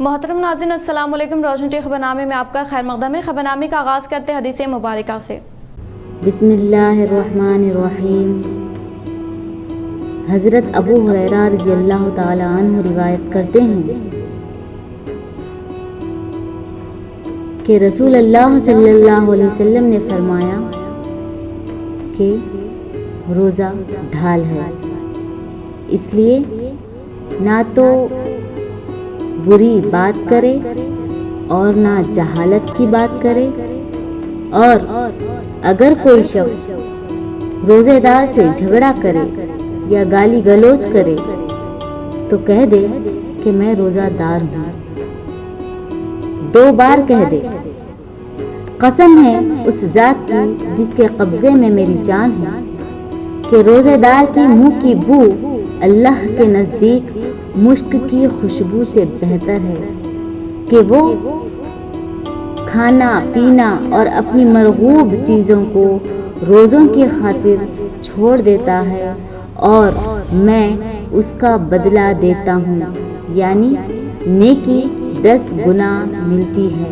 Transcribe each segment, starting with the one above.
मोहतरम नाज़रीन, अस्सलाम वालेकुम। रोशन टी खबरनामे में आपका खैर मक़दम है। खबरनामे का आगाज़ करते हैं हदीस मुबारका से। बिस्मिल्लाहिर्रहमानिर्रहीम। हज़रत अबू हुरैरा रज़ियल्लाहु ताला अन्हु रिवायत करते हैं कि रसूल अल्लाह सल्लल्लाहु अलैहि वसल्लम ने फरमाया कि रोज़ा ढाल है, इसलिए ना तो बुरी बात करे और ना जहालत की बात करे, और अगर कोई शख्स रोज़ेदार से झगड़ा करे या गाली गलौज करे तो कह दे कि मैं रोज़ादार हूँ। 2 बार कह दे, कसम है उस ज़ात की जिसके कब्ज़े में मेरी जान है कि रोज़ेदार की मुँह की बू अल्लाह के नज़दीक मुश्क की खुशबू से बेहतर है कि वो खाना पीना और अपनी मरगूब चीज़ों को रोज़ों की खातिर छोड़ देता है और मैं उसका बदला देता हूँ, यानी नेकी 10 गुना मिलती है।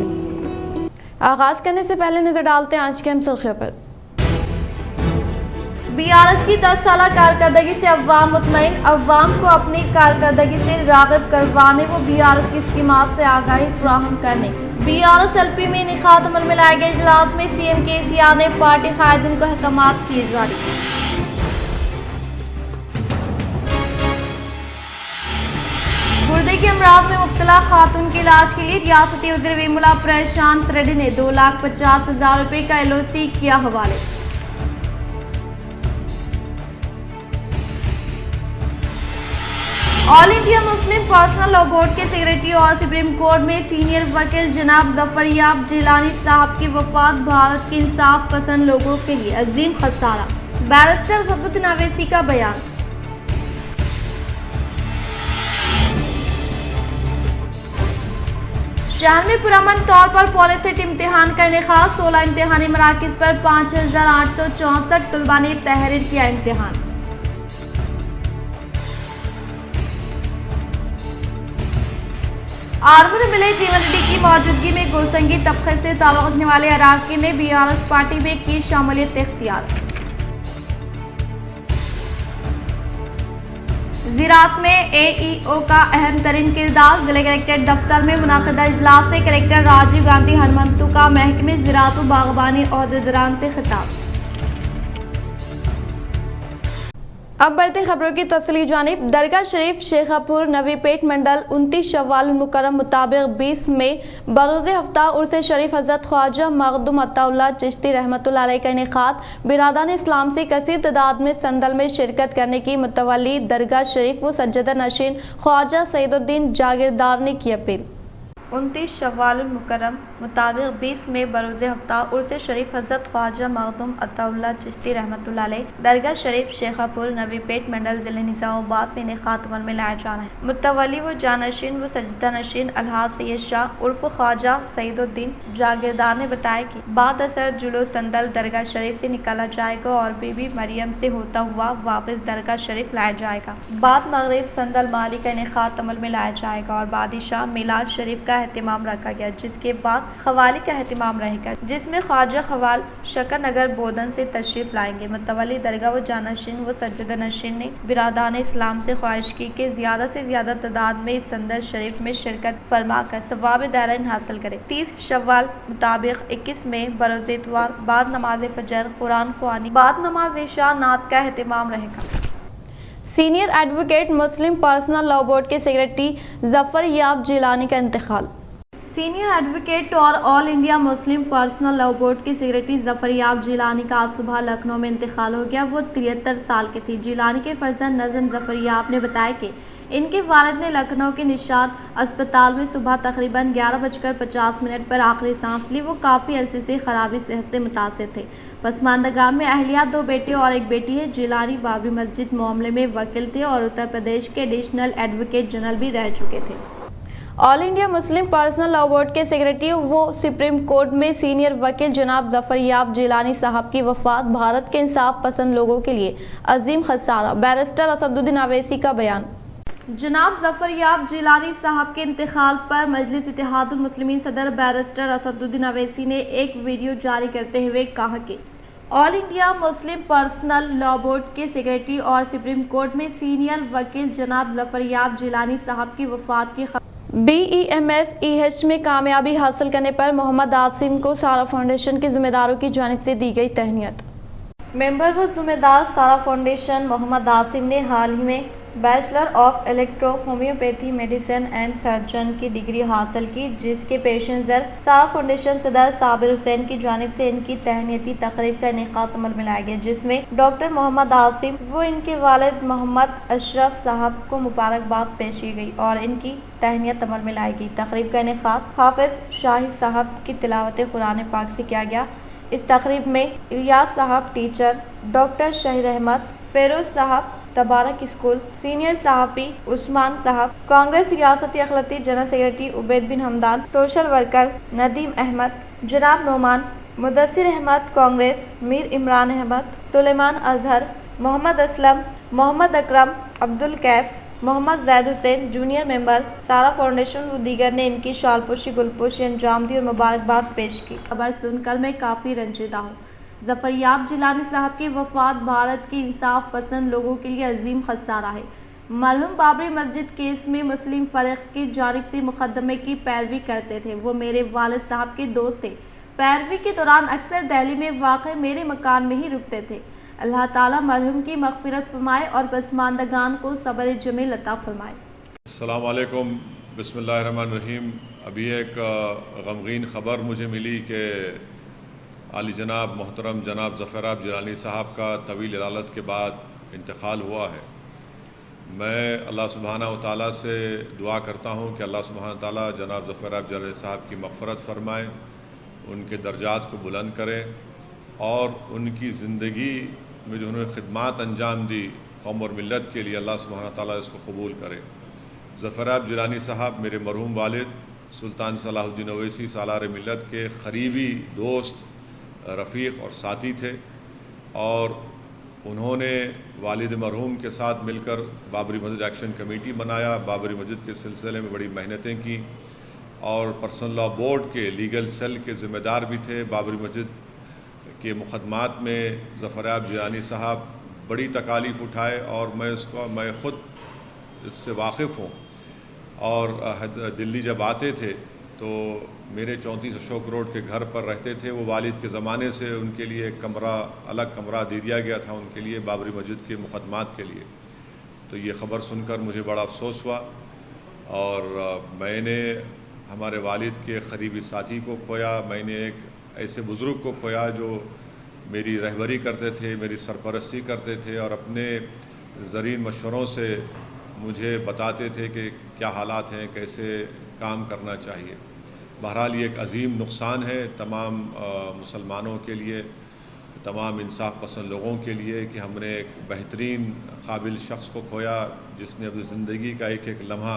आगाज़ करने से पहले नज़र डालते हैं आज के अहम सुर्खियों पर। BRS की 10 साला कारकर्दगी से अव्वाम मुतमईन, अव्वाम को अपनी कारकर्दगी से राग़िब करवाने व BRS की स्कीमात से आगाही फराहम करने। BRS LP में इनेकाद अमल में लाए गए इजलास में CM KCR ने पार्टी कायदीन को अहकामात किए जारी। गुर्दे के अमराज में मुब्तला खातून के इलाज के लिए रियासती वज़ीर विमला प्रशांत रेड्डी ने 2,50,000 रुपए का LOC किया हवाले। All India Muslim personal law board के सेक्रेटरी और सुप्रीम कोर्ट में सीनियर वकील जनाब ज़फ़रयाब जिलानी साहब की वफात भारत के इंसाफ पसंद लोगों के लिए अजीम खसारा। बैरिस्टर असदुद्दीन अवैसी का बयान। शहर में पुरअमन तौर पर पॉलिसेट इम्तिहान का इनेकाद। 16 इम्तिहानी मराकिज़ पर 5,864 तलबा ने तहरीर किया इम्तिहान। आर्मी में मिले जीवन रेड्डी की मौजूदगी में गोसंगी तबके से ताल्लुक़ रखने वाले अराकीन ने BRS पार्टी में की शामिलियत इख्तियार। ज़राअत में AEO का अहम तरीन किरदार। जिले कलेक्टर दफ्तर में मुनाक़िदा इजलास से कलेक्टर राजीव गांधी हनुमंतु का महकमे ज़राअत व बागबानी ओहदेदारान से खिताब। अब बढ़ते खबरों की तफसीली जानिब। दरगाह शरीफ शेखापुर नवीपेट मंडल 29 शव्वाल मुकर्रम मुताबिक 20 में बरोज़ हफ्ता उर्स शरीफ हज़रत ख्वाजा मखदूम अताउल्लाह चिश्ती रहमतुल्लाह अलैह का इनेकाद। बिरादान इस्लाम से कसीर तादाद में संदल में शिरकत करने की मुतवल्ली दरगाह शरीफ व सज्जदा नशीन ख्वाजा सईदुद्दीन जागीरदार ने की अपील। 29 शव्वाल मुकर्रम मुताबिक 20 में बरोज़ हफ्ता उर्स शरीफ हज़रत ख्वाजा मखदूम अताउल्लाह चिश्ती रहमतुल्लाह अलैह दरगाह शरीफ शेखापुर नवीपेट मंडल ज़िले निज़ामाबाद में इनेकाद अमल में लाया जा रहा है। मुतवल्ली व जानशीन व सज्जदा नशीन अलहाज सैयद शाह उर्फ ख्वाजा सईदुद्दीन जागीरदार ने बताया कि बाद असर जुलूस संदल दरगाह शरीफ से निकाला जाएगा और बीबी मरियम से होता हुआ वापस दरगाह शरीफ लाया जाएगा। बाद मगरिब संदल माली का इनेकाद अमल में लाया जाएगा और बादशाह मिलाद शरीफ का एहतिमाम रखा गया, जिसके बाद खवाली का एहतिमाम रहेगा, जिसमें ख्वाजा खवाल शकर नगर बोधन से तशरीफ लाएंगे। मुतवल्ली दरगाह व जानशीन व सज्जदा नशीन ने बिरादान इस्लाम से ख्वाहिश की कि ज्यादा से ज्यादा तादाद में इस संदल शरीफ में शिरकत फरमा कर सवाब दायराइन हासिल करें। 30 शव्वाल मुताबिक 21 में बरोज़ इतवार बाद नमाज फजर कुरान ख्वानी बाद नमाज इशा नात का एहतिमाम रहेगा। सीनियर एडवोकेट मुस्लिम पर्सनल लॉ बोर्ड के सेक्रेटरी ज़फ़रयाब जिलानी का इंतकाल। सीनियर एडवोकेट और all India Muslim personal law board के सेक्रेटरी ज़फ़रयाब जिलानी का आज सुबह लखनऊ में इंतकाल हो गया। वो 73 साल के थे। जिलानी के फर्जंद नज़म ज़फ़रयाब ने बताया कि इनके वालिद ने लखनऊ के निशात अस्पताल में सुबह तकरीबन 11:50 पर आखिरी सांस ली। वो काफ़ी अरसे से खराबी सेहत से मुतासिर थे। पसमानदगान में अहलिया 2 बेटे और 1 बेटी है। जिलानी बाबरी मस्जिद मामले में वकील थे और उत्तर प्रदेश के एडिशनल एडवोकेट जनरल भी रह चुके थे। All India Muslim personal law board के सेक्रेटरी वो सुप्रीम कोर्ट में सीनियर वकील जनाब ज़फ़रयाब जिलानी साहब की वफात भारत के इंसाफ पसंद लोगों के लिए अजीम खसारा। बैरिस्टर असदुद्दीन अवैसी का बयान। जनाब ज़फ़रयाब जिलानी साहब के इंतकाल पर मजलिस इत्तेहादुल मुस्लिमीन सदर बैरिस्टर असदुद्दीन अवैसी ने एक वीडियो जारी करते हुए कहा कि all India Muslim personal law board के सेक्रेटरी और सुप्रीम कोर्ट में सीनियर वकील जनाब ज़फ़रयाब जिलानी साहब की वफात की BEMS-EH में कामयाबी हासिल करने पर मोहम्मद आसिम को सारा फाउंडेशन के जिम्मेदारों की जानिब से दी गई तहनीत। मेंबर व जिम्मेदार सारा फाउंडेशन मोहम्मद आसिम ने हाल ही में bachelor of electro homeopathy medicine and surgeon की डिग्री हासिल की, जिसके पेश नज़र सारा फाउंडेशन सदर साबिर हुसैन की जानिब से इनकी तहनीती तकरीब का इनेकाद अमल में लाया गया, जिसमें डॉक्टर मोहम्मद आसिम व इनके वालिद मोहम्मद अशरफ साहब को मुबारकबाद पेश की गई और इनकी तहनीत अमल में लाई गई। तकरीब का इनेकाद हाफिज शाहिद साहब की तिलावत कुरान पाक से किया गया। इस तकरीब में इलियास साहब टीचर, डॉक्टर शहीद अहमद, फेरोज साहब तबारक स्कूल, सीनियर सहाफ़ी उस्मान साहब, कांग्रेस रियासती अखिलती जनरल सेक्रेटरी उबैद बिन हमदान, सोशल वर्कर नदीम अहमद, जनाब नोमान, मुदस्सिर अहमद कांग्रेस, मीर इमरान अहमद, सुलेमान अजहर, मोहम्मद असलम, मोहम्मद अकरम, अब्दुल कैफ, मोहम्मद जैद हुसैन जूनियर मेंबर सारा फाउंडेशन व दीगर ने इनकी शालपोशी गुलपोशी अंजाम दी और मुबारकबाद पेश की। खबर सुनकर मैं काफ़ी रंजीदा हूँ। ज़फ़रयाब जिलानी साहब की वफ़ात भारत के इंसाफ पसंद लोगों के लिए अजीम खसारा है। मरहूम बाबरी मस्जिद केस में मुस्लिम फ़रीक़ की जानिब से मुक़दमे की पैरवी करते थे। वो मेरे वालिद साहब के दोस्त थे। पैरवी के दौरान अक्सर दिल्ली में वाक़ मेरे मकान में ही रुकते थे। अल्लाह ताला मरहूम की मग़फ़िरत फरमाए और पसमानदगान को सब्र जमील अता फरमाए। अस्सलाम वालेकुम, बिस्मिल्लाहिर्रहमानिर्रहीम। अभी एक गमगीन ख़बर मुझे मिली कि आली जनाब मोहतरम जनाब ज़फ़रयाब जिलानी साहब का तवील इलालत के बाद इंतकाल हुआ है। मैं अल्लाह सुब्हानहू व तआला से दुआ करता हूँ कि अल्लाह सुब्हानहू व तआला जनाब ज़फ़रयाब जिलानी साहब की मग़फ़िरत फ़रमाएँ, उनके दर्जात को बुलंद करें और उनकी ज़िंदगी में जो उन्होंने खिदमात अंजाम दी कौम और मिल्लत के लिए, अल्लाह सुब्हानहू व तआला इसको कबूल करे। ज़फ़रयाब जिलानी साहब मेरे मरहूम वालिद सुल्तान सलाहुद्दीन अवैसी सालार मिल्लत के क़रीबी दोस्त, रफ़ीक और साथी थे और उन्होंने वालिद मरहूम के साथ मिलकर बाबरी मस्जिद एक्शन कमेटी बनाया। बाबरी मस्जिद के सिलसिले में बड़ी मेहनतें की और पर्सनल लॉ बोर्ड के लीगल सेल के ज़िम्मेदार भी थे। बाबरी मस्जिद के मुक़दमात में ज़फ़रयाब जिलानी साहब बड़ी तकालीफ़ उठाए और मैं ख़ुद इससे वाकिफ़ हूँ। और दिल्ली जब आते थे तो मेरे 34 अशोक रोड के घर पर रहते थे। वो वालिद के ज़माने से उनके लिए एक अलग कमरा दे दिया गया था उनके लिए बाबरी मस्जिद के मुक़दमात के लिए। तो ये ख़बर सुनकर मुझे बड़ा अफसोस हुआ और मैंने हमारे वालिद के क़रीबी साथी को खोया। मैंने एक ऐसे बुज़ुर्ग को खोया जो मेरी रहबरी करते थे, मेरी सरपरस्ती करते थे और अपने ज़रीन मशवरों से मुझे बताते थे कि क्या हालात हैं, कैसे काम करना चाहिए। बहरहाल ये एक अजीम नुकसान है तमाम मुसलमानों के लिए, तमाम इंसाफ पसंद लोगों के लिए कि हमने एक बेहतरीन काबिल शख्स को खोया जिसने अपनी ज़िंदगी का एक एक लम्हा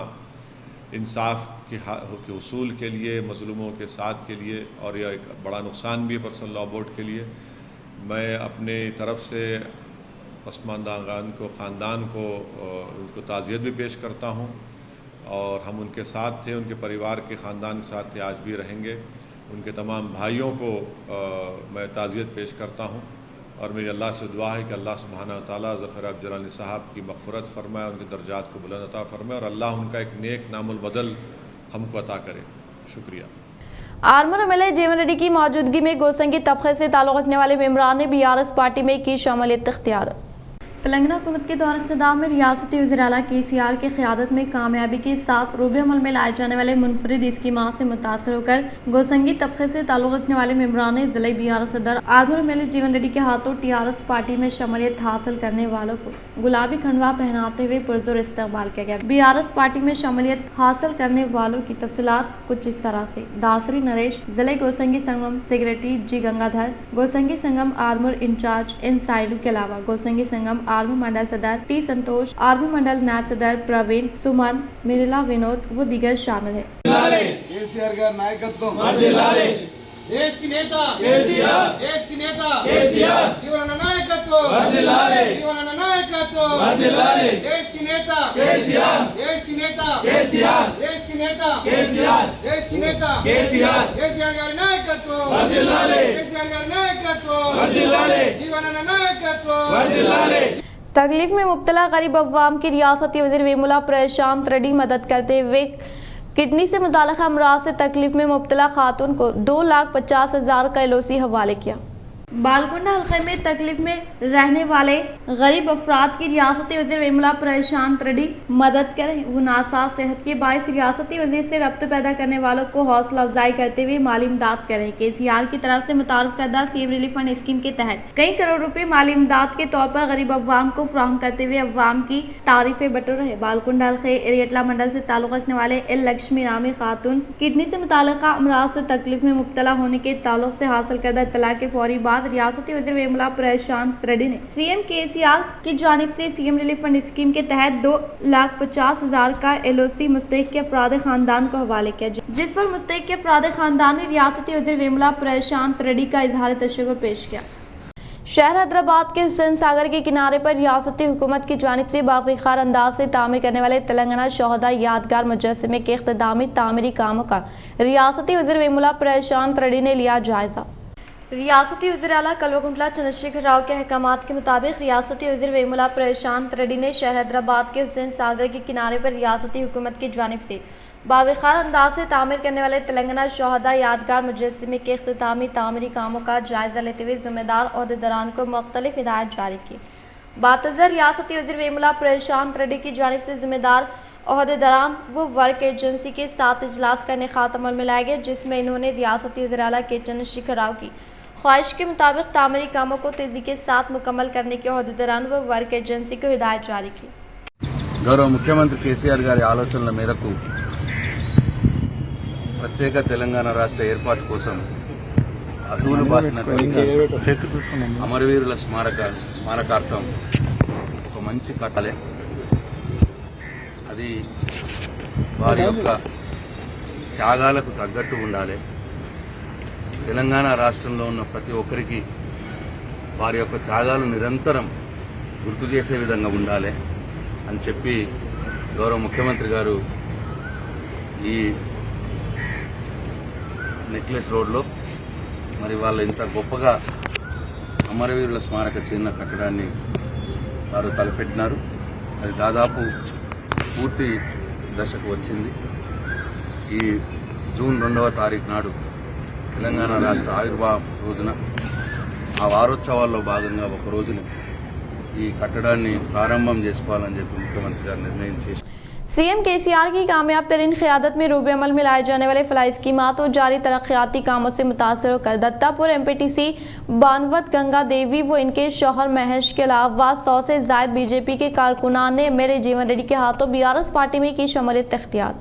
इंसाफ के हुसूल के लिए, मज़लूमों के साथ के लिए, और यह एक बड़ा नुकसान भी है पर्सनल लॉ बोर्ड के लिए। मैं अपने तरफ से पसमानदगान को, ख़ानदान को उनको ताज़ियत भी पेश करता हूँ और हम उनके साथ थे, उनके परिवार के ख़ानदान के साथ थे, आज भी रहेंगे। उनके तमाम भाइयों को मैं ताज़ियत पेश करता हूँ और मेरी अल्लाह से दुआ है कि अल्लाह सुब्हानहू व तआला ज़फ़रयाब जिलानी साहब की मग़फ़िरत फ़रमाए, उनके दर्जात को बुलंद अता फ़रमाए और अल्लाह उनका एक नेक नामुल बदल हमको अता करे। शुक्रिया। आर्मूर एमएलए जीवन रेड्डी की मौजूदगी में गोसंगी तबके से ताल्लुक़ रखने वाले मेंबरान ने BRS पार्टी में की शमूलियत इख्तियार। तेलंगाना हुकूमत के दौर इक़्तिदार में रियासती वज़ीर आला KCR की क़यादत में कामयाबी के साथ रूबे अमल में लाए जाने वाले मुनफरिद इस्कीमात से मुतासर होकर गोसंगी तबके से ताल्लुक़ रखने वाले मेंबरान ने ज़िले BRS सदर आर्मूर एमएलए जीवन रेड्डी के हाथों TRS पार्टी में शमूलियत हासिल करने वालों को गुलाबी खंडवा पहनाते हुए पुरज़ोर इस्तकबाल किया गया। BRS पार्टी में शमूलियत हासिल करने वालों की तफसीलात कुछ इस तरह से। दासरी नरेश ज़िले गोसंगी संगम सेक्रेटरी G गंगाधर, गोसंगी संगम आर्मूर इंचार्ज N साइलू के अलावा गोसंगी संगम आर्मूर मंडल सदर T संतोष, आर्मूर मंडल नायब सदर प्रवीण, सुमन, मिरिला, विनोद व दीगर शामिल है। केसीआर का नायकत्व, देश की नेता केसीआर, देश की नेता केसीआर, जीवन नायकत्व, जीवन नायकत्व, देश की नेता देश की नेता केसीआर, देश की नेता केसीआर, देश की नेता केसीआर, केसीआर గారి నాయకత్వం వర్ధిల్లాలి, కేసీఆర్ గారి నాయకత్వం వర్ధిల్లాలి, జీవనన్న నాయకత్వం వర్ధిల్లాలి। तकलीफ में मुब्तला गरीब अवाम की रियासती वज़ीर वेमुला प्रशांत रेड्डी मदद करते हुए किडनी से मुताल्लिक़ अमराज से तकलीफ में मुब्तला खातून को 2,50,000 का LOC हवाले किया। बालकुंडा हल्के में तकलीफ में रहने वाले गरीब अफराद की रियासती वज़ीर वेमुला प्रशांत रेड्डी मदद करें। वो नासाज सेहत के बायस रियासती वज़ीर से रब्त पैदा करने वालों को हौसला अफजाई करते हुए माली इमदाद करें। केसीआर की तरफ से मुतारफ करदा सीएम रिलीफ फंड स्कीम के तहत कई करोड़ रुपए माली इमदाद के तौर पर गरीब अवाम को फराहम करते हुए अवाम की तारीफें बटोर रहे। बालकुंडा हल्के एरियटला मंडल से ताल्लुक रखने वाले एल लक्ष्मी नामी खातून किडनी से मुताल्लिक़ अमराज से तकलीफ में मुब्तला होने के ताल्लुक से हासिल करदा इत्तला के फौरी बाद रियासती वज़ीर वेमुला प्रशांत रेड्डी ने सीएम केसीआर की जानिब से सीएम रिलीफ फंड स्कीम के तहत 2,50,000 का LOC मुस्तहिक के अफराद खानदान को हवाले किया, जिस पर मुस्तहिक के अफराद खानदान ने रियासती वज़ीर वेमुला प्रशांत रेड्डी का इजहार तशक्कुर पेश किया। शहर हैदराबाद के हुसैन सागर के किनारे पर रियासती हुकूमत की जानिब से बावखार अंदाज से तामीर करने वाले तेलंगाना शोहदा यादगार मुजस्समे के इख्तितामी तामीरी कामों का रियासती वज़ीर वेमुला प्रशांत रेड्डी ने लिया जायजा। रियासती वज़ीर आला कल्वकुंटला चंद्रशेखर राव के अहकामात के मुताबिक रियासती वज़ीर वेमुला प्रशांत रेड्डी ने शहर हैदराबाद के हुसैन सागर के किनारे पर रियासती हुकूमत की जानिब से बावखार अंदाज से तामीर करने वाले तेलंगाना शोहदा यादगार मुजस्समे के इख्तितामी तामीरी कामों का जायजा लेते हुए जिम्मेदार अहदेदारान को मुख्तलिफ हिदायत जारी की। बातज़र रियासती वज़ीर वेमुला प्रशांत रेड्डी की जानिब से जिम्मेदार अहदेदारान व वर्क एजेंसी के साथ इजलास का इनेकाद अमल में लाया गया, जिसमें इन्होंने रियासती वज़ीर आला के चंद्रशेखर राव की ख्वाहिश के मुताबिक तामीरी कामों को तेजी के साथ मुकम्मल करने के अहदेदारान व वर्क एजेंसी को हिदायत जारी की। गौरव मुख्यमंत्री केसीआर గారి ఆలోచనల మేరకు ప్రత్యేక తెలంగాణ రాష్ట్ర ఏర్పాటు కోసం అసూలు బాసినటువంటి అమరవీరుల స్మారకార్థం ఒక మంచి కట్టలే, అది వారి యొక్క త్యాగాలకు తగ్గట్టు ఉండాలి। తెలంగాణ రాష్ట్రంలో ఉన్న ప్రతి ఒక్కరికి వారి యొక్క త్యాగాలు నిరంతరం గుర్తు చేసే విధంగా ఉండాలి అని చెప్పి గౌరవ ముఖ్యమంత్రి గారు ఈ నెక్లెస్ రోడ్లో మరి వాళ్ళు ఇంత గొప్పగా అమరవీరుల స్మారక చిహ్న కట్టడాన్ని వారు తలపెట్టినారు। అది దాదాపు పూర్తి దశకు వచ్చింది। ఈ జూన్ 2వ తారీఖు నాడు తెలంగాణ రాష్ట్ర ఆవిర్భావం రోజున ఆ వారోత్సవాల్లో భాగంగా ఒక రోజుని ఈ కట్టడాన్ని ప్రారంభం చేసుకోవాలని చెప్పి ముఖ్యమంత్రి గారు నిర్ణయం చేశారు। सीएम केसीआर की कामयाब तरीन क़यादत में रूबे अमल में लाए जाने वाले फलाही स्कीमात और जारी तरक्याती कामों से मुतासर होकर दत्तापुर MPTC बानवत गंगा देवी व इनके शौहर महेश के अलावा 100 से ज़ायद BJP के कारकुनान ने मेरे जीवन रेड्डी के हाथों BRS पार्टी में की शमूलियत इख्तियार।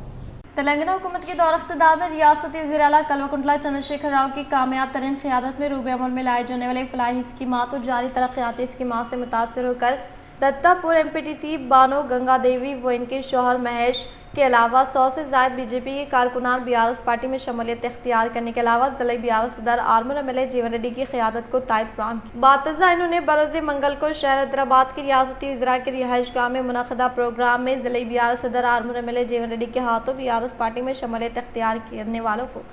तेलंगाना हुकूमत के दौर इख्तिदार में रियासती वज़ीर आला कल्वकुंटला चंद्रशेखर राव की कामयाब तरीन क़यादत में रूबे अमल में लाए जाने वाले फलाही स्कीमात और जारी तरक्याती स्कीमात से मुतासर होकर दत्तापुर MPTC बानो गंगा देवी व इनके शौहर महेश के अलावा 100 से ज़ायद BJP के कारकुनान BRS पार्टी में शमूलियत इख्तियार करने के अलावा ज़िला BRS सदर आर्मर MLA जीवन रेड्डी की क़यादत को तायद फराहम की। बातज़ा इन्होंने बरोज़ मंगल को शहर हैदराबाद की रियासती वज़ीरा के रिहाइश गाह में मुनक़दा प्रोग्राम में ज़िला BRS सदर आर्मर MLA जीवन रेड्डी के हाथों BRS पार्टी में शमूलियत इख्तियार करने वालों को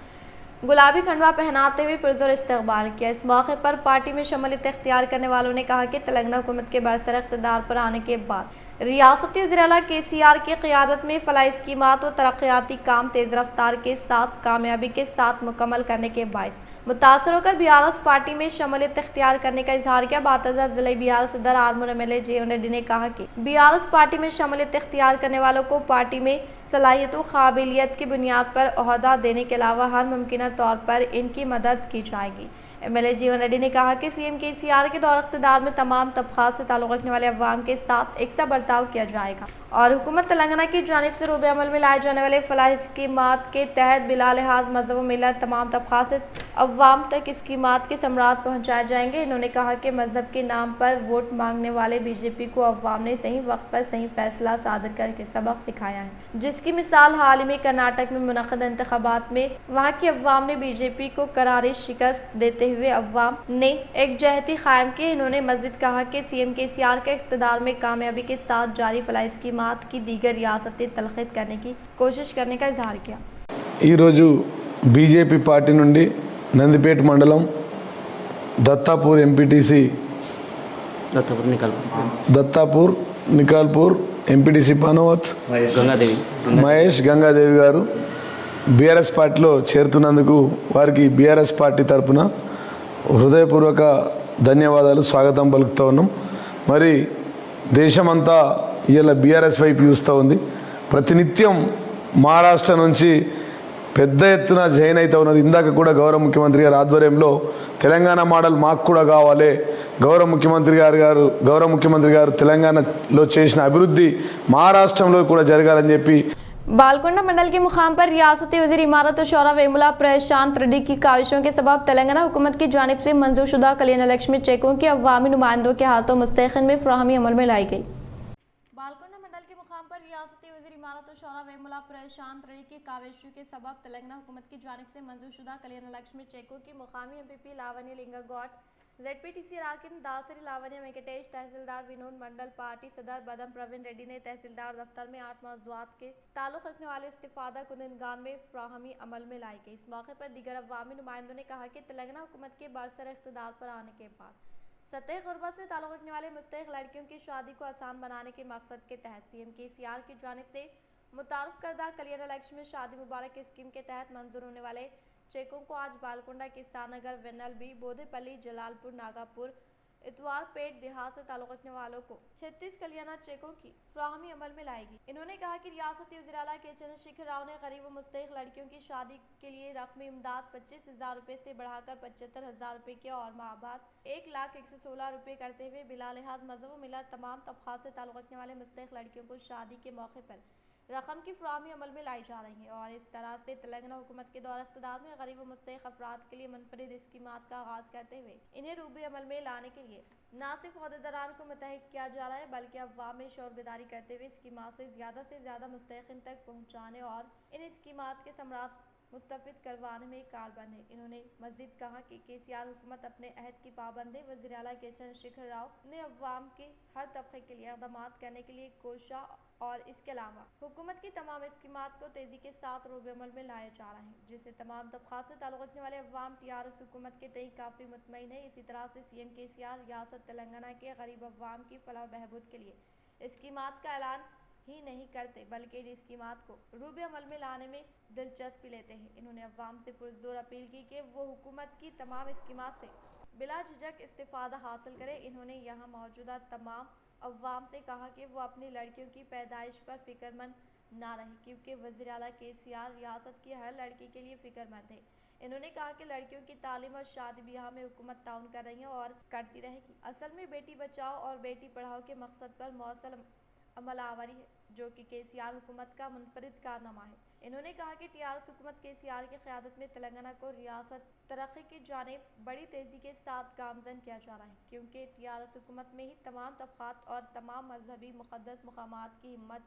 गुलाबी खंडवा पहनाते हुए पुरज़ोर इस्तकबाल किया। इस मौके पर पार्टी में शमूलियत इख्तियार करने वालों ने कहा कि तेलंगाना हुकूमत के बरसर इक़्तिदार पर आने के बाद रियासती वज़ीर आला केसीआर की क़यादत में फलाही स्कीमात और तरक्याती काम तेज़ रफ्तार के साथ कामयाबी के साथ मुकम्मल करने के बायस मुतासर होकर BRS पार्टी में शमूलियत इख्तियार करने का इजहार किया। बातज़ा ज़िला BRS सदर आर्मर MLA जीवन रेड्डी ने कहा कि BRS पार्टी में शमूलियत इख्तियार करने वालों को पार्टी में सलाहियत व काबिलियत की बुनियाद पर ओहदा देने के अलावा हर मुमकिन तौर पर इनकी मदद की जाएगी। MLA जीवन रेड्डी ने कहा कि सीएम केसीआर के दौर इक़्तिदार में तमाम तबक़ात से ताल्लुक़ रखने वाले अवाम के साथ एकसा बर्ताव किया जाएगा और हुकूमत तेलंगाना की जानिब से रूबे अमल में लाए जाने वाले फलाही स्कीमात के तहत बिला लिहाज मज़हब व मिलत तमाम तबक़ात से अवाम तक स्कीमात के समरात पहुंचाए जाएंगे। इन्होंने कहा कि मजहब के नाम पर वोट मांगने वाले बीजेपी को अवाम ने सही वक्त पर सही फैसला सादर करके सबक सिखाया है, जिसकी मिसाल हाल ही में कर्नाटक में मुनक़द इंतखाबात में वहां की अवाम ने बीजेपी को करारी शिकस्त देते हुए अवाम ने एकजहती कायम की। इन्होंने मज़ीद कहा कि सीएम केसीआर के इक़्तिदार में कामयाबी के साथ जारी फलाही स्कीमात की दीगर रियासतें तलखीद करने की कोशिश करने का इजहार किया। ఈరోజు బీజేపీ పార్టీ నుండి నందిపేట మండలం దత్తాపూర్ ఎంపీటీసీ దత్తాపూర్ నికాల్పూర్ ఎంపీటీసీ పానవత్ మహేష్ గంగాదేవి గారు బీఆర్ఎస్ పార్టీలో చేరుతున్నందుకు వారికి బీఆర్ఎస్ పార్టీ తరఫున హృదయపూర్వక ధన్యవాదాలు, స్వాగతం పలుకుతూ ఉన్నాం. మరి దేశమంతా ఇవాళ బీఆర్ఎస్ వైపు చూస్తూ ఉంది. ప్రతినిత్యం మహారాష్ట్ర నుంచి పెద్ద ఎత్తున జైన్ అవుతూ ఉన్నారు. ఇందాక కూడా గౌరవ ముఖ్యమంత్రి గారి ఆధ్వర్యంలో తెలంగాణ మోడల్ మాకు కూడా కావాలి, గౌరవ ముఖ్యమంత్రి గారు తెలంగాణలో చేసిన అభివృద్ధి మహారాష్ట్రంలో కూడా జరగాలని చెప్పి बालकोंडा मंडल के मुकाम पर रियासती वज़ीर इमारत और शौरा वेमुला प्रशांत रेड्डी की काविशों के सबब तेलंगाना हुकूमत की जानिब से मंजूर शुदा कल्याण लक्ष्मी चेकों की अवामी नुमाइंदों के हाथों मुस्तैक़िन में फ़राहमी अमल में लाई गई। बालकोंडा मंडल के मुकाम पर रियासती वज़ीर इमारत और शौरा वेमुला प्रशांत रेड्डी की काविशों के सबब तेलंगाना हुकूमत की जानिब से मंजूर शुदा कल्याण लक्ष्मी चेकों की मुकामी एमपीपी लावण्य लिंगागौड, ZPTC अराकिन दासरी लावण्य वेंकटेश, तहसीलदार विनोद मंडल पार्टी सदर बदम प्रवीण रेड्डी ने तहसीलदार दफ्तर में 8 मौज़ूआत के ताल्लुक़ रखने वाले इस्तिफ़ादा कुंदगान में फ़राहमी अमल में लाई गई। इस मौके पर दीगर अवामी नुमाइंदों ने कहा कि तेलंगाना हुकूमत के बरसर इक़्तिदार पर आने के बाद सतह गुरबत से ताल्लुक़ रखने वाले मुस्तहिक़ लड़कियों की शादी को आसान बनाने के मकसद के तहत सीएम केसीआर की जानिब से मुतारफ़ करदा कल्याण लक्ष्मी शादी मुबारक स्कीम के तहत मंजूर होने वाले चेकों को आज बालकोंडा, किस्तानगर, वेन्नलबी, बोधेपल्ली, जलालपुर, नागापुर, इतवारपेट देहात से ताल्लुक़ रखने वालों को 36 कल्याणा चेकों की फ़राहमी अमल में लाएगी। इन्होंने कहा कि रियासती वज़ीर आला के चंद्रशेखर राव ने गरीब व मुस्तहिक़ लड़कियों की शादी के लिए रकमी इमदाद 25,000 रुपये से बढ़ाकर 75,000 रुपये किया और माहबाद 1,116 रुपये करते हुए बिला लिहाज मज़हब व मिलत तमाम तबक़ात से ताल्लुक़ रखने वाले मुस्तहिक़ लड़कियों को शादी के मौके पर रकम की फ़राहमी अमल में लाई जा रही है और इस तरह से तेलंगाना हुकूमत के दौर इक़्तिदार में गरीब व मुस्तहिक़ अफराद के लिए मुनफरिद स्कीमात का आगाज़ करते हुए इन्हें रूबे अमल में लाने के लिए न सिर्फ ओहदेदारान को मुतहक किया जा रहा है बल्कि अवाम में शौर बेदारी करते हुए स्कीमात से ज़्यादा मुस्तहिक़ीन तक पहुँचाने और इन स्कीमात के समरात मुस्तफ़िद करवाने में कारबंद है। इन्होंने मज़ीद कहा कि केसीआर हुकूमत अपने अहद की पाबंद है। वज़ीर आला के चंद्रशेखर राव ने अवाम के हर तबके के लिए इक़दामात करने के लिए कोशा और इसके अलावा हुकूमत की तमाम स्कीमात को तेज़ी के साथ रूबे अमल में लाया जा रहा है, जिससे तमाम तबक़ात से ताल्लुक़ रखने वाले अवाम टीआरएस हुकूमत के तई काफ़ी मुतमईन है। इसी तरह से सीएम केसीआर रियासत तेलंगाना के गरीब अवाम की फलाह बहबूद के लिए स्कीमात का ऐलान ही नहीं करते बल्कि इन स्कीमात को रूबे अमल में लाने में दिलचस्पी लेते हैं। इन्होंने अवाम से पुरज़ोर अपील की कि वो हुकूमत की तमाम स्कीमात से बिला झिझक इस्तिफ़ादा हासिल करें। इन्होंने यहाँ मौजूदा तमाम अवाम से कहा कि वो अपनी लड़कियों की पैदाइश पर फ़िक्रमंद ना रहे, क्योंकि वज़ीर आला केसीआर रियासत की हर लड़की के लिए फ़िक्रमंद है। इन्होंने कहा कि लड़कियों की तालीम और शादी ब्याह में हुकूमत ताउन कर रही है और करती रहेगी। असल में बेटी बचाओ और बेटी पढ़ाओ के मकसद पर मौसल अमल आवरी है, जो कि केसीआर हुकूमत का मुनफरिद कारनामा है। इन्होंने कहा कि टीआरएस हुकूमत केसीआर की क़यादत में तेलंगाना को रियासत तरक्की की जानिब बड़ी तेज़ी के साथ गामज़न किया जा रहा है, क्योंकि टीआरएस हुकूमत में ही तमाम तबक़ात और तमाम मजहबी मुक़द्दस मकामात की हिम्मत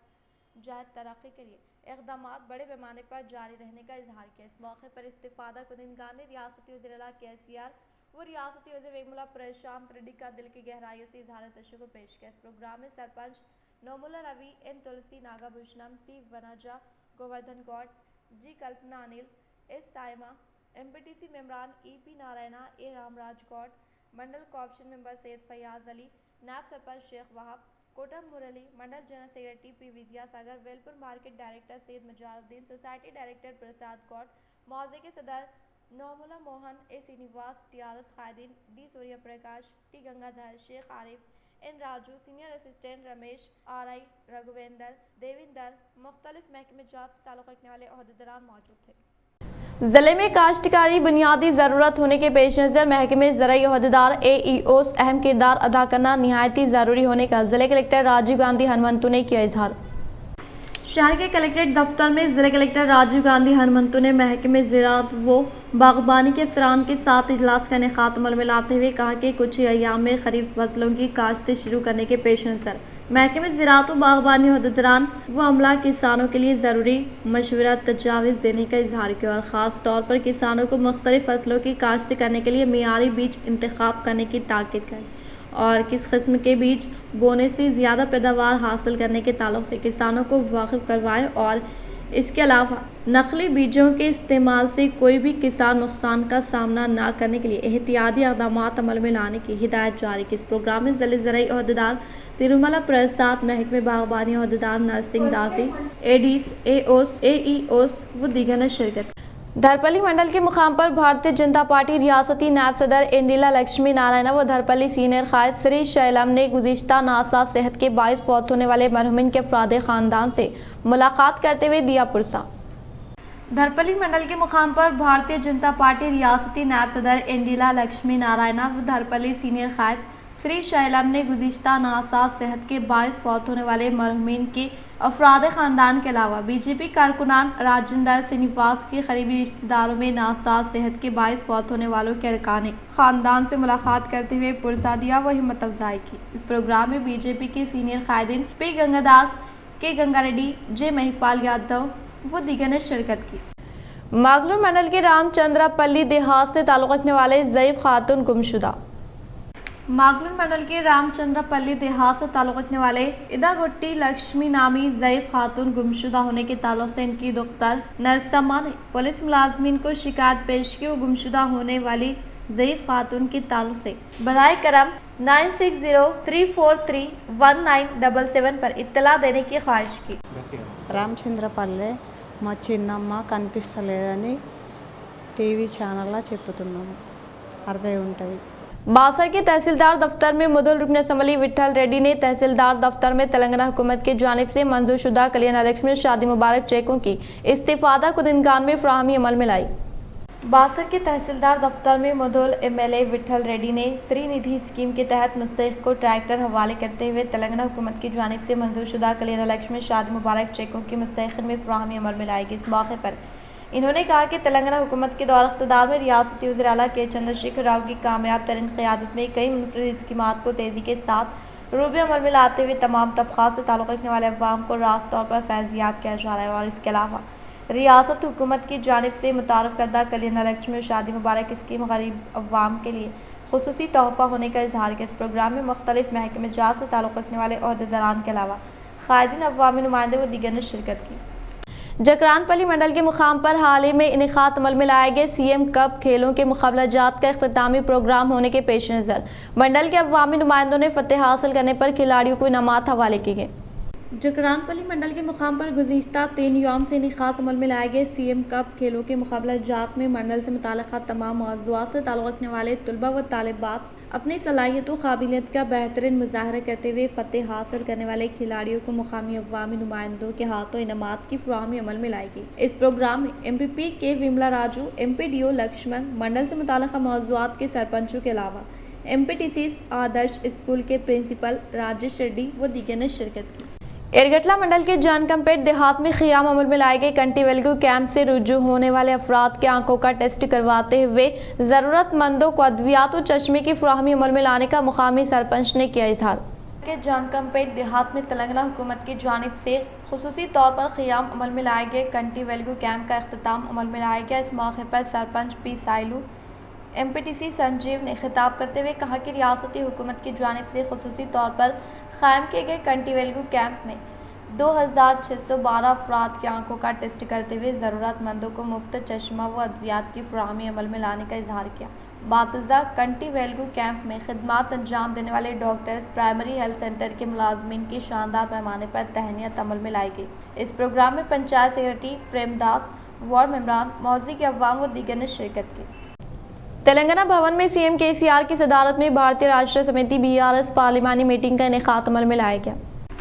जहद तरक्की के लिए इक़दामात बड़े पैमाने पर जारी रहने का इजहार किया। इस मौके पर इस्तिफ़ादा कुंदगान ने रियासती वज़ीर आला केसीआर व रियासती वज़ीर वेमुला प्रशांत रेड्डी का दिल की गहराइयों से इजहार तशक्कुर पेश किया। इस प्रोग्राम में sarpanch Nomula Ravi, N Tulsi, Nagabhushanam, T Vanaja, Govardhan Goud, G Kalpana Anil, S Tayama, MPTC मेम्बरान EP Narayana, A Ramraj Goud, mandal cooption member Syed Fayaz Ali, नायब sarpanch Sheikh Wahab, Kotam Murali, mandal general secretary P Vidyasagar, Velpur market director Syed Mazaruddin, society director Prasad Goud, मौजे के सदर नौमुला मोहन, ए श्रीनिवास, टीआरएस कायदीन, D Surya Prakash, T Gangadhar, Sheikh Arif, N Raju, senior assistant Ramesh, RI Raghuvendra, Devinder, मुख्तलिफ महकमे जात से ताल्लुक़ रखने वाले ओहदेदारान मौजूद थे। जिले में काश्तकारी बुनियादी ज़रूरत होने के पेश नज़र महकमे ज़राई ओहदेदार AEOs अहम किरदार अदा करना निहायती ज़रूरी होने का ज़िले कलेक्टर राजीव गांधी हनुमंतु ने किया इजहार। शहर के कलेक्ट्रेट दफ्तर में ज़िला कलेक्टर राजीव गांधी हनुमंतु ने महकमे ज़राअत व باغبانی کے افسران کے ساتھ اجلاس کا انعقاد عمل میں لاتے ہوئے کہا کہ کچھ ہی ایام میں خریف فصلوں کی کاشت شروع کرنے کے پیش نظر محکمہ زراعت و باغبانی عہدیداران و عملہ کسانوں کے لیے ضروری مشورہ تجاویز دینے کا اظہار کیا اور خاص طور پر کسانوں کو مختلف فصلوں کی کاشت کرنے کے لیے معیاری بیج انتخاب کرنے کی تاکید کی اور کس قسم کے بیج بونے سے زیادہ پیداوار حاصل کرنے کے تعلق سے کسانوں کو واقف کروائے اور اس کے علاوہ نقلی بیجوں کے استعمال سے کوئی بھی کسان نقصان کا سامنا نہ کرنے کے لیے احتیاطی اقدامات عمل میں لانے کی ہدایت جاری کی۔ اس پروگرام میں ضلع زرعی عہدیدار تروملا پرساد، محکمہ باغبانی عہدیدار نرسنگ داسی، ایڈیز، اے اوز، اے ای اوز و دیگر نے شرکت کی۔ دھرپلی منڈل کے مقام پر بھارتیہ جنتا پارٹی ریاستی نائب صدر انڈیلا لکشمی نارائنا و دھرپلی سینئر قائد سری شیلم نے گزشتہ ناساز صحت کے باعث فوت ہونے والے مرحومین کے افراد خاندان سے ملاقات کرتے ہوئے دیا پرسہ۔ دھرپلی منڈل کے مقام پر بھارتیہ جنتا پارٹی ریاستی نائب صدر انڈیلا لکشمی نارائنا و دھرپلی سینئر قائد سری شیلم نے گزشتہ ناساز صحت کے باعث فوت ہونے والے مرحومین کے افراد خاندان کے علاوہ بی جے پی کارکنان راجندر سرینیواس کے قریبی رشتہ داروں میں ناساز صحت کے باعث فوت ہونے والوں کے ارکان خاندان سے ملاقات کرتے ہوئے پرسہ دیا و ہمت افزائی کی۔ اس پروگرام میں بی جے پی کے سینئر قائدین پی گنگا داس، کے گنگا ریڈی، جے مہیپال یادو و دیگر نے شرکت کی۔ ماگلور منڈل کے رام چندرا پلی دیہات سے تعلق رکھنے والے ضعیف خاتون گمشدہ۔ ماگلور منڈل کے رام چندرا پلی دیہات سے تعلق رکھنے والے ادا گٹی لکشمی نامی ضعیف خاتون گمشدہ ہونے کے تعلق سے ان کی دختر نرسما نے پولیس ملازمین کو شکایت پیش کی اور گمشدہ ہونے والی ضعیف خاتون کے تعلق سے براہ کرم 9603431977 پر اطلاع دینے کی خواہش کی۔ రామచంద్రపల్లె మా చిన్నమ్మ కనిపిస్తలేదని టీవీ ఛానల్లో చెప్తున్నాము 60 ఉంటాయి। बासर के तहसीलदार दफ्तर में मुदल रुकन असम्बली विट्ठल रेड्डी ने तहसीलदार दफ्तर में तेलंगाना हुकूमत की जानिब से मंजूर शुदा कल्याण लक्ष्मी शादी मुबारक चेकों की इस्तीफादा कुदिनगान में फ्राहमी अमल में लाई। बासर के तहसीलदार दफ्तर में मुदल एमएलए विट्ठल रेड्डी ने त्रिनिधि स्कीम के तहत मुस्तहिक को ट्रैक्टर हवाले करते हुए तेलंगाना हुकूमत की जानिब से मंजूर शुदा कल्याण लक्ष्मी शादी मुबारक चेकों की मुस्तहिक में फ्राहमी अमल में लाएगी। इस मौके पर इन्होंने कहा कि तेलंगाना हुकूमत के दौर इख्तिदार में रियासती वज़ीर आला के चंद्रशेखर राव की कामयाब तरीन क़यादत में कई मुनफरद स्कीमात को तेज़ी के साथ रूबे अमल में लाते हुए तमाम तबक़ात से ताल्लुक़ रखने वाले अवाम को रास्त तौर पर फैज़याब किया जा रहा है और इसके अलावा रियासत हुकूमत की जानिब से मुतारफ़ करदा कल्याण लक्ष्मी शादी मुबारक स्कीम गरीब अवाम के लिए खुसूसी तोहफ़ा होने का इजहार किया। इस प्रोग्राम में मुख्तलिफ महकमे जात से ताल्लुक़ रखने वाले अहदेदारान के अलावा क़ायदीन अवामी नुमाइंदे व दीगर ने शिरकत की। जकरानपली मंडल के मुकाम पर हाल ही में इनेकाद अमल में लाए गए सीएम कप खेलों के मुकाबला जात का इख्तितामी प्रोग्राम होने के पेश नज़र मंडल के अवामी नुमाइंदों ने फतेह हासिल करने पर खिलाड़ियों को इनामात हवाले किए गए। जकरानपली मंडल के मुकाम पर गुज़िश्ता 3 यौम से इनेकाद अमल में लाए गए सीएम कप खेलों के मुकाबला जात में मंडल से मुताल्लिक़ा तमाम मौज़ूआत से ताल्लुक़ रखने वाले तलबा व तालिबात अपनी सलाहियत व काबिलियत का बेहतरीन मुजाहरा करते हुए फतेह हासिल करने वाले खिलाड़ियों को मुकामी अवामी नुमाइंदों के हाथों इनामात की फ्राहमी अमल में लाई गई। इस प्रोग्राम में एमपीपी के विमला राजू, एमपीडीओ लक्ष्मण, मंडल से मुताल्लिक़ा मौज़ूआत के सरपंचों के अलावा एमपीटीसी आदर्श स्कूल के प्रिंसिपल राजेश रेड्डी व दीगर ने शिरकत की। एरगटला मंडल के जानकमपेट देहात में क़ियाम अमल में लाए गए कंटी वेलगू कैंप से रुजू होने वाले अफराद के आंखों का टेस्ट करवाते हुए ज़रूरतमंदों को अद्वियात और चश्मे की फ्राहमी अमल में लाने का मुकामी सरपंच ने किया इजहार। के जानकमपेट देहात में तेलंगाना हुकूमत की जानिब से खुसूसी तौर पर क़ियाम अमल में लाए गए कंटी वेलगू कैंप का इख्तिताम अमल में लाया गया। इस मौके पर सरपंच पी साइलू, एमपीटीसी संजीव ने खिताब करते हुए कहा कि रियासती हुकूमत की जानिब से खुसूसी तौर पर क़ायम किए गए कंटी वेलगू कैंप में 2612 अफराद की आंखों का टेस्ट करते हुए ज़रूरतमंदों को मुफ्त चश्मा व अद्वियात की फ्राहमी अमल में लाने का इजहार किया। बातज़ा कंटी वेलगू कैंप में खिदमात अंजाम देने वाले डॉक्टर्स, प्राइमरी हेल्थ सेंटर के मुलाजमीन की शानदार पैमाने पर तहनीत अमल में लाई गई। इस प्रोग्राम में पंचायत सेक्रेटरी प्रेमदास, वार्ड मेंबरान, मौजी के अवाम व दीगर ने शिरकत की। तेलंगाना भवन में सीएम केसीआर की सदारत में भारतीय राष्ट्रीय समिति बीआरएस पार्लिमानी मीटिंग का इनेकाद अमल में लाया गया।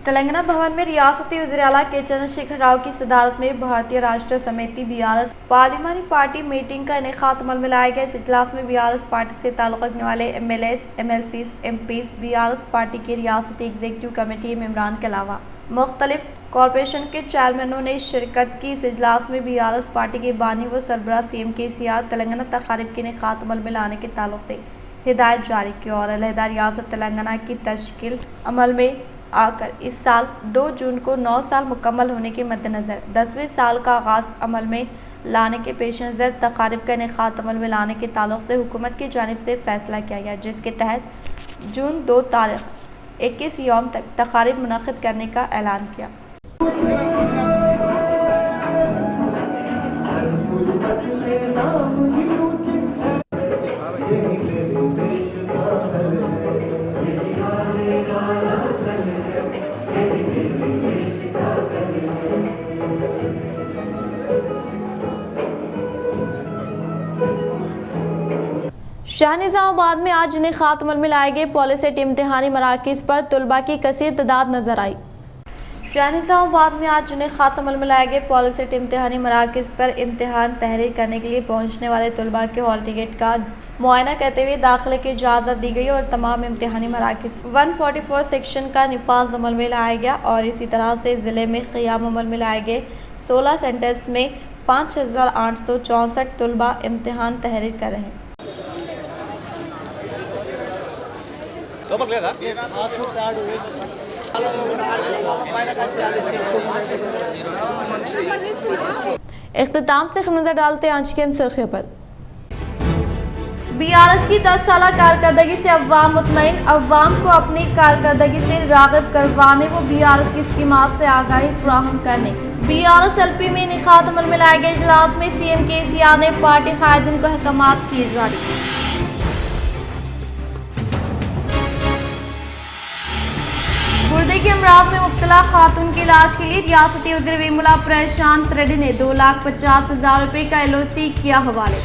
तेलंगाना भवन में रियासती वज़ीर आला के चंद्रशेखर राव की सदारत में भारतीय राष्ट्रीय समिति बीआरएस पार्लिमानी पार्टी मीटिंग का इनेकाद अमल में लाया गया। इस इजलास में बीआरएस पार्टी से ताल्लुक़ रखने वाले MLAs, MLCs, MPs, BRS party की रियासती एग्जीक्यूटिव कमेटी मेंबरान के अलावा मुख्तलिफ کارپوریشن کے چیئرمینوں نے شرکت کی۔ اس اجلاس میں BRS پارٹی کے بانی و سربراہ CM KCR تلنگانہ تقاریب کے انعقاد عمل میں لانے کے تعلق سے ہدایت جاری کی اور علیحدہ ریاست تلنگانہ کی تشکیل عمل میں آ کر اس سال 2 جون کو 9 سال مکمل ہونے کے مد نظر 10ویں سال کا آغاز عمل میں لانے کے پیش نظر تقاریب کا انعقاد عمل میں لانے کے تعلق سے حکومت کی جانب سے فیصلہ کیا گیا، جس کے تحت جون 2 تاریخ 21 یوم تک تقاریب منعقد کرنے کا اعلان کیا۔ شاہ نظام آباد میں آج انعقاد عمل میں لائے گئے پالیسیٹ امتحانی مراکز پر طلباء کی کثیر تعداد نظر آئی۔ شاہ نظام آباد میں آج انعقاد عمل میں لائے گئے پالیسیٹ امتحانی مراکز پر امتحان تحریر کرنے کے لیے پہنچنے والے طلباء کے ہال ٹکٹ کا معائنہ کرتے ہوئے داخلے کی اجازت دی گئی اور تمام امتحانی مراکز 144 سیکشن کا نفاذ عمل میں لایا گیا اور اسی طرح سے ضلع میں قیام عمل میں لائے گئے 16 سینٹرز میں 5864 طلباء امتحان تحریر کر رہے ہیں۔ اختتام سے نظر ڈالتے ہیں آج کے سرخیوں پر۔ BRS کی 10 سالہ کارکردگی سے عوام مطمئن، عوام کو اپنی کارکردگی سے راغب کروانے و BRS کی اسکیمات سے آگاہی فراہم کرنے۔ BRS LP میں انعقاد عمل میں لائے گئے اجلاس میں CM KCR نے پارٹی قائدین کو احکامات کیے جاری۔ گردے کے امراض میں مبتلا خاتون کے علاج کے لیے ریاستی وزیر ویملا پرشانت ریڈی نے 2,50,000 روپے کا LOC کیا حوالے۔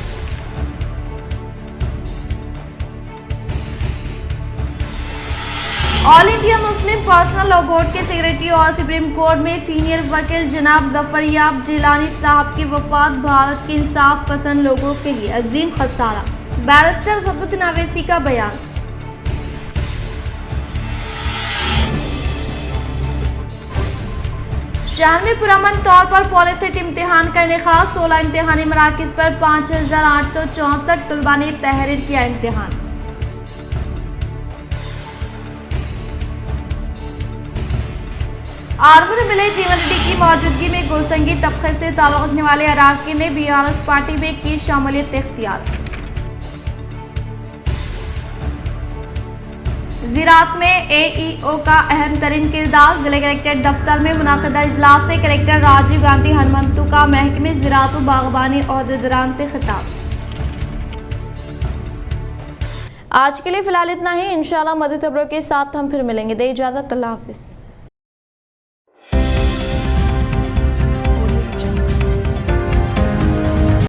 All India Muslim personal law board کے سیکریٹری اور سپریم کورٹ میں سینئر وکیل جناب ظفریاب جیلانی صاحب کی وفات بھارت کے انصاف پسند لوگوں کے لیے عظیم خسارہ، بیرسٹر سعادت اویسی کا بیان۔ شہر میں پرامن طور پر پالیسیٹ امتحان کا انعقاد، 16 امتحانی مراکز پر 5864 طلباء نے تحریر کیا امتحان۔ آرمور ملے جیون ریڈی کی موجودگی میں گلسنگی طبقے سے تعلق رکھنے والے اراکین نے BRS پارٹی میں کی شمولیت اختیار۔ زراعت میں AEO کا اہم ترین کردار، ضلع کلکٹریٹ دفتر میں منعقدہ اجلاس سے کلکٹر راجیو گاندھی ہنمنتو کا محکمہ زراعت و باغبانی عہدیداران سے خطاب۔ آج کے لیے فی الحال اتنا ہی، انشاءاللہ مزید خبروں کے ساتھ ہم پھر ملیں گے۔ دے اجازت، اللہ حافظ۔